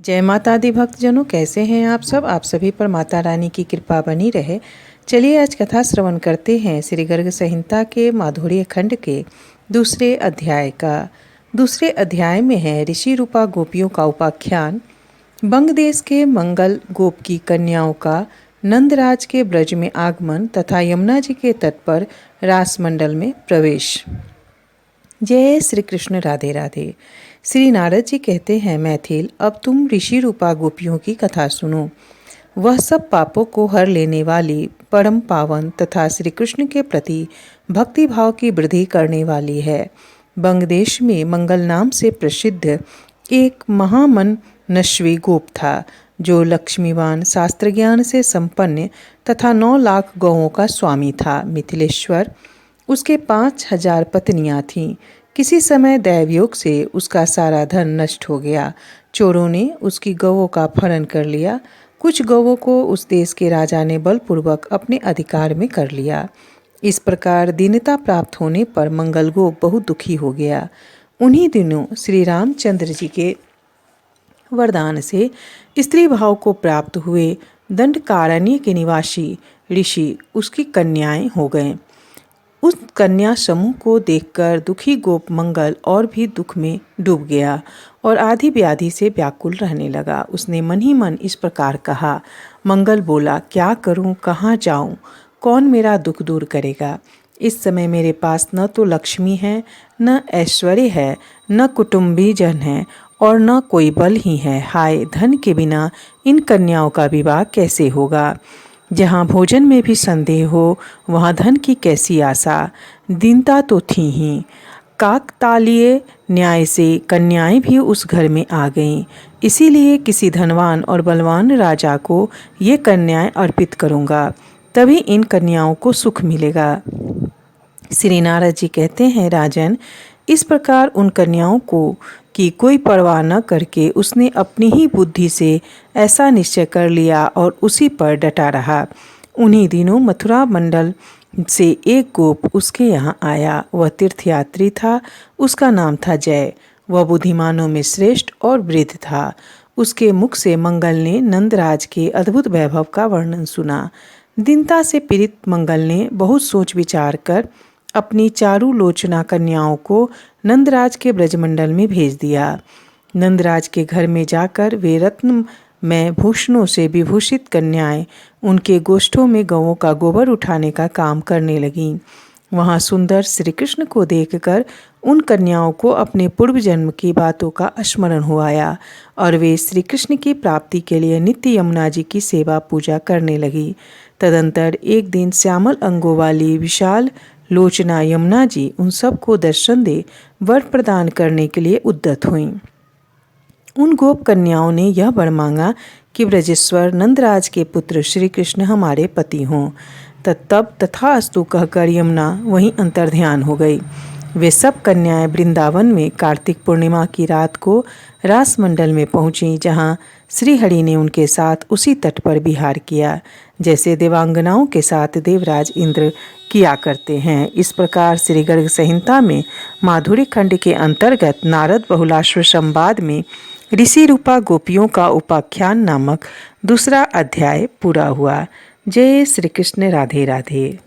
जय माता दी भक्तजनों, कैसे हैं आप सब। आप सभी पर माता रानी की कृपा बनी रहे। चलिए आज कथा श्रवण करते हैं श्री गर्ग संहिता के माधुर्य खंड के दूसरे अध्याय का। दूसरे अध्याय में है ऋषि रूपा गोपियों का उपाख्यान, बंग देश के मंगल गोप की कन्याओं का नंदराज के ब्रज में आगमन तथा यमुना जी के तट पर रास मंडल में प्रवेश। जय श्री कृष्ण, राधे राधे। श्री नारद जी कहते हैं, मैथिल, अब तुम ऋषि रूपा गोपियों की कथा सुनो। वह सब पापों को हर लेने वाली, परम पावन तथा श्री कृष्ण के प्रति भक्ति भाव की वृद्धि करने वाली है। बंग देश में मंगल नाम से प्रसिद्ध एक महामनस्वी गोप था, जो लक्ष्मीवान, शास्त्र ज्ञान से संपन्न तथा 9 लाख गौओं का स्वामी था। मिथिलेश्वर उसके 5000 पत्नियां थीं। किसी समय दैवयोग से उसका सारा धन नष्ट हो गया। चोरों ने उसकी गौओं का अपहरण कर लिया। कुछ गौओं को उस देश के राजा ने बलपूर्वक अपने अधिकार में कर लिया। इस प्रकार दीनता प्राप्त होने पर मंगल गोप बहुत दुखी हो गया। उन्हीं दिनों श्री रामचंद्र जी के वरदान से स्त्री भाव को प्राप्त हुए दंडकारण्य के निवासी ऋषि उसकी कन्याएं हो गए। उस कन्या समूह को देखकर दुखी गोप मंगल और भी दुख में डूब गया और आधी व्याधि से व्याकुल रहने लगा। उसने मन ही मन इस प्रकार कहा। मंगल बोला, क्या करूं, कहाँ जाऊं, कौन मेरा दुख दूर करेगा। इस समय मेरे पास न तो लक्ष्मी है, न ऐश्वर्य है, न कुटुंबी जन है और न कोई बल ही है। हाय, धन के बिना इन कन्याओं का विवाह कैसे होगा। जहाँ भोजन में भी संदेह हो, वहाँ धन की कैसी आशा। दीनता तो थी ही। काकतालीय न्याय से कन्याएं भी उस घर में आ गईं। इसीलिए किसी धनवान और बलवान राजा को ये कन्याएं अर्पित करूँगा, तभी इन कन्याओं को सुख मिलेगा। श्री नारद जी कहते हैं, राजन, इस प्रकार उन कन्याओं को की कोई परवाह न करके उसने अपनी ही बुद्धि से ऐसा निश्चय कर लिया और उसी पर डटा रहा। उन्हीं दिनों मथुरा मंडल से एक गोप उसके यहाँ आया। वह तीर्थयात्री था। उसका नाम था जय। वह बुद्धिमानों में श्रेष्ठ और वृद्ध था। उसके मुख से मंगल ने नंदराज के अद्भुत वैभव का वर्णन सुना। दीनता से पीड़ित मंगल ने बहुत सोच विचार कर अपनी चारू लोचना कन्याओं को नंदराज के ब्रजमंडल में भेज दिया। नंदराज के घर में जाकर वे रत्न में भूषणों से विभूषित कन्याएं उनके गोष्ठों में गौओं का गोबर उठाने का काम करने लगीं। वहां सुंदर श्री कृष्ण को देखकर उन कन्याओं को अपने पूर्व जन्म की बातों का स्मरण हो आया और वे श्री कृष्ण की प्राप्ति के लिए नित्य यमुना जी की सेवा पूजा करने लगी। तदंतर एक दिन श्यामल अंगों वाली विशाल लोचना यमुना जी उन सबको दर्शन दे वर प्रदान करने के लिए उद्यत हुईं। उन गोप कन्याओं ने यह वर मांगा कि ब्रजेश्वर नंदराज के पुत्र श्री कृष्ण हमारे पति हों। तब तथास्तु कहकर यमुना वहीं अंतर्ध्यान हो गई। वे सब कन्याएं वृंदावन में कार्तिक पूर्णिमा की रात को रास मंडल में पहुंची, जहां श्रीहरि ने उनके साथ उसी तट पर विहार किया, जैसे देवांगनाओं के साथ देवराज इंद्र किया करते हैं। इस प्रकार श्री गर्ग संहिता में माधुर्य खंड के अंतर्गत नारद बहुलाश्व संवाद में ऋषि रूपा गोपियों का उपाख्यान नामक दूसरा अध्याय पूरा हुआ। जय श्री कृष्ण, राधे राधे।